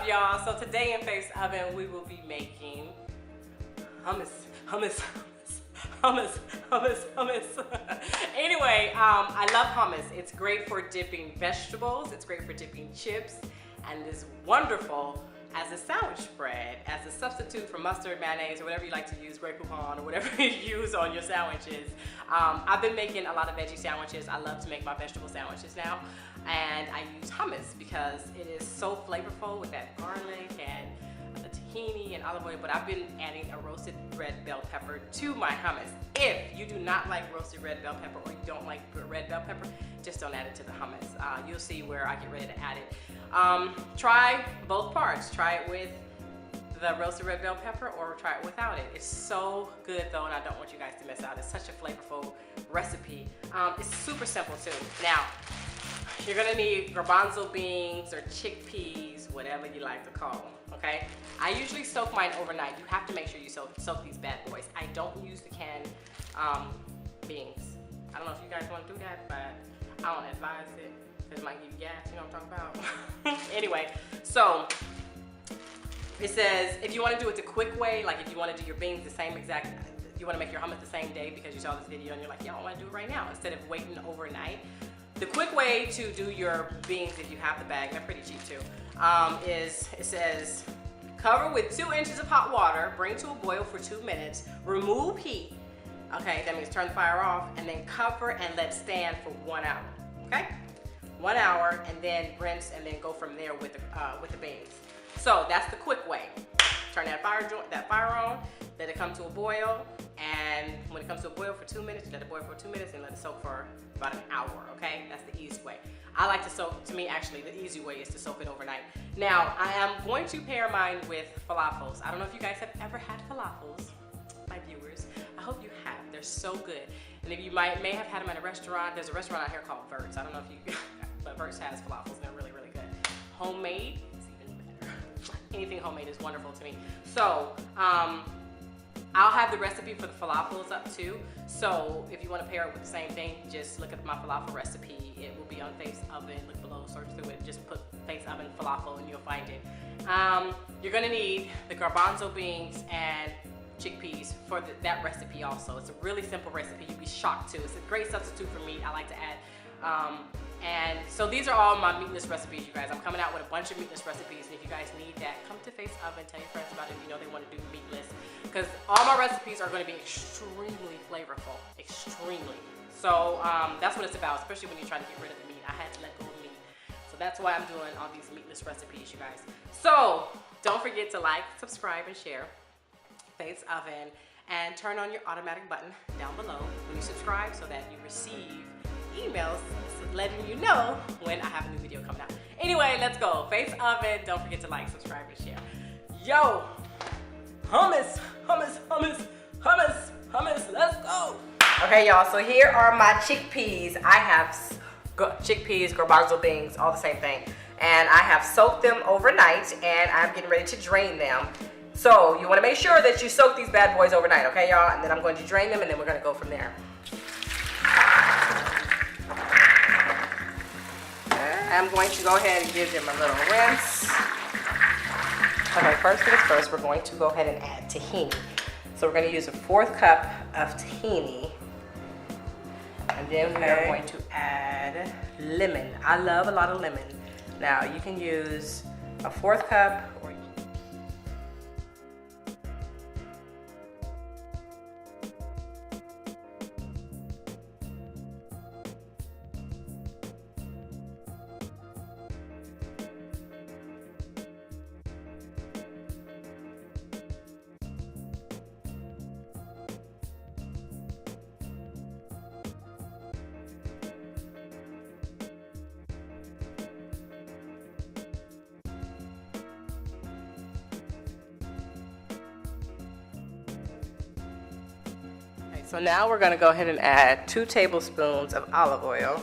up, y'all? So today in Face Oven, we will be making hummus. Anyway, I love hummus. It's great for dipping vegetables. It's great for dipping chips, and it's wonderful as a sandwich spread, as a substitute for mustard, mayonnaise, or whatever you like to use, Grey Poupon, or whatever you use on your sandwiches. I've been making a lot of veggie sandwiches. I love to make my vegetable sandwiches now, and I use hummus because it is so flavorful with that garlic and the tahini and olive oil, but I've been adding a roasted red bell pepper to my hummus. If you do not like roasted red bell pepper, or you don't like red bell pepper, just don't add it to the hummus. You'll see where I get ready to add it. Try both parts. Try it with the roasted red bell pepper, or try it without it. It's so good though, and I don't want you guys to miss out. It's such a flavorful recipe. It's super simple too. Now, you're gonna need garbanzo beans or chickpeas, whatever you like to call them, okay? I usually soak mine overnight. You have to make sure you soak these bad boys. I don't use the canned beans. I don't know if you guys want to do that, but I don't advise it because it might give you gas, you know what I'm talking about? Anyway, so it says if you want to do it the quick way, like if you want to do your beans the same exact, you want to make your hummus the same day because you saw this video and you're like, yeah, I want to do it right now instead of waiting overnight. The quick way to do your beans, if you have the bag, they're pretty cheap too, is it says cover with 2 inches of hot water, bring to a boil for 2 minutes, remove heat, okay, that means turn the fire off, and then cover and let stand for 1 hour, okay? 1 hour, and then rinse, and then go from there with the beans. So that's the quick way. Turn that fire on, let it come to a boil, and when it comes to a boil for 2 minutes, let it boil for 2 minutes and let it soak for about an hour, okay? That's the easy way. I like to soak, to me actually, the easy way is to soak it overnight. Now, I am going to pair mine with falafels. I don't know if you guys have ever had falafels, my viewers. I hope you have. They're so good. And if you may have had them at a restaurant, there's a restaurant out here called Vert's. I don't know if you, but Vert's has falafels and they're really, really good. Homemade is even better. Anything homemade is wonderful to me. So, I'll have the recipe for the falafels up too. So if you want to pair it with the same thing, just look at my falafel recipe. It will be on Face Oven. Look below, search through it. Just put Face Oven falafel and you'll find it. You're gonna need the garbanzo beans and chickpeas for that recipe also. It's a really simple recipe. You'd be shocked too. It's a great substitute for meat. I like to add. And so these are all my meatless recipes, you guys. I'm coming out with a bunch of meatless recipes, and if you guys need that, come to Face Oven, tell your friends about it if you know they want to do meatless, because all my recipes are going to be extremely flavorful, extremely. So that's what it's about, especially when you're trying to get rid of the meat. I had to let go of meat. So that's why I'm doing all these meatless recipes, you guys. So don't forget to like, subscribe, and share Face Oven, and turn on your automatic button down below when you subscribe so that you receive emails letting you know when I have a new video coming out. Anyway, let's go. Face Oven. Don't forget to like, subscribe, and share. Yo, hummus, hummus, hummus, hummus, hummus. Let's go. Okay, y'all. So here are my chickpeas. I have chickpeas, garbanzo beans, all the same thing, and I have soaked them overnight, and I'm getting ready to drain them. So you want to make sure that you soak these bad boys overnight, okay, y'all? And then I'm going to drain them, and then we're going to go from there. I'm going to go ahead and give them a little rinse. Okay, first things first, we're going to go ahead and add tahini. So we're going to use a 1/4 cup of tahini. And then we're going to add lemon. I love a lot of lemon. Now, you can use a 1/4 cup, or so now we're going to go ahead and add 2 tablespoons of olive oil.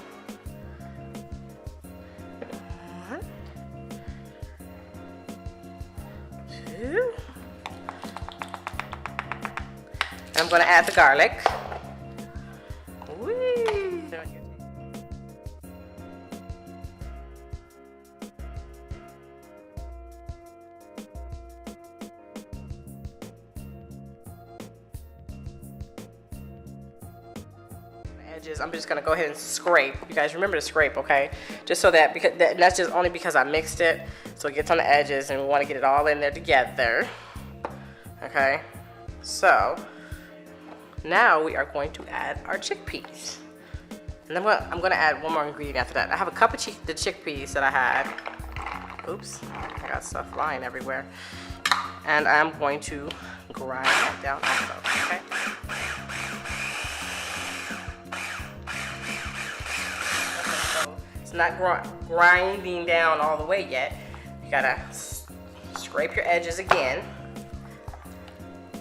I'm going to add the garlic. Whee! edges. I'm just gonna go ahead and scrape. You guys remember to scrape, okay? Just so that, because that's just only because I mixed it, so it gets on the edges, and we want to get it all in there together. Okay, so now we are going to add our chickpeas. And I'm gonna add one more ingredient after that. I have a cup of the chickpeas that I had. Oops, I got stuff flying everywhere. And I'm going to grind that down also, okay? So it's not grinding down all the way yet. You gotta scrape your edges again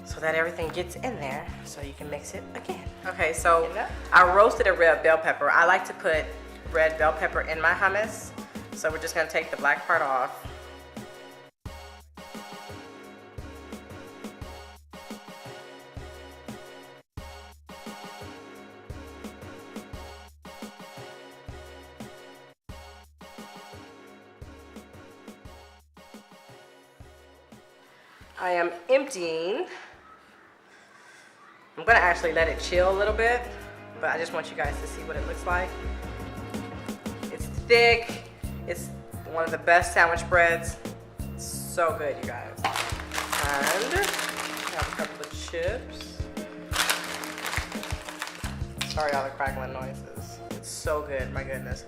so that everything gets in there so you can mix it again. Okay, so I roasted a red bell pepper. I like to put red bell pepper in my hummus. So we're just gonna take the black part off. I am emptying. I'm gonna actually let it chill a little bit, but I just want you guys to see what it looks like. It's thick. It's one of the best sandwich breads. It's so good, you guys. And I have a couple of chips. Sorry, all the crackling noises. It's so good, my goodness.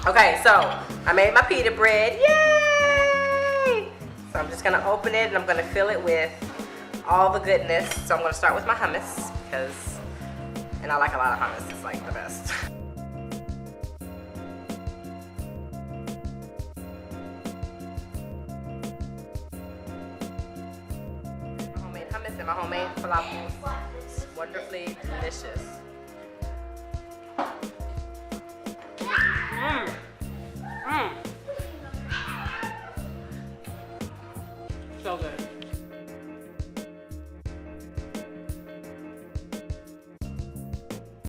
Okay, so I made my pita bread, yay! So I'm just gonna open it and I'm gonna fill it with all the goodness. So I'm gonna start with my hummus and I like a lot of hummus, it's like the best. My homemade hummus and my homemade falafel. It's wonderfully delicious.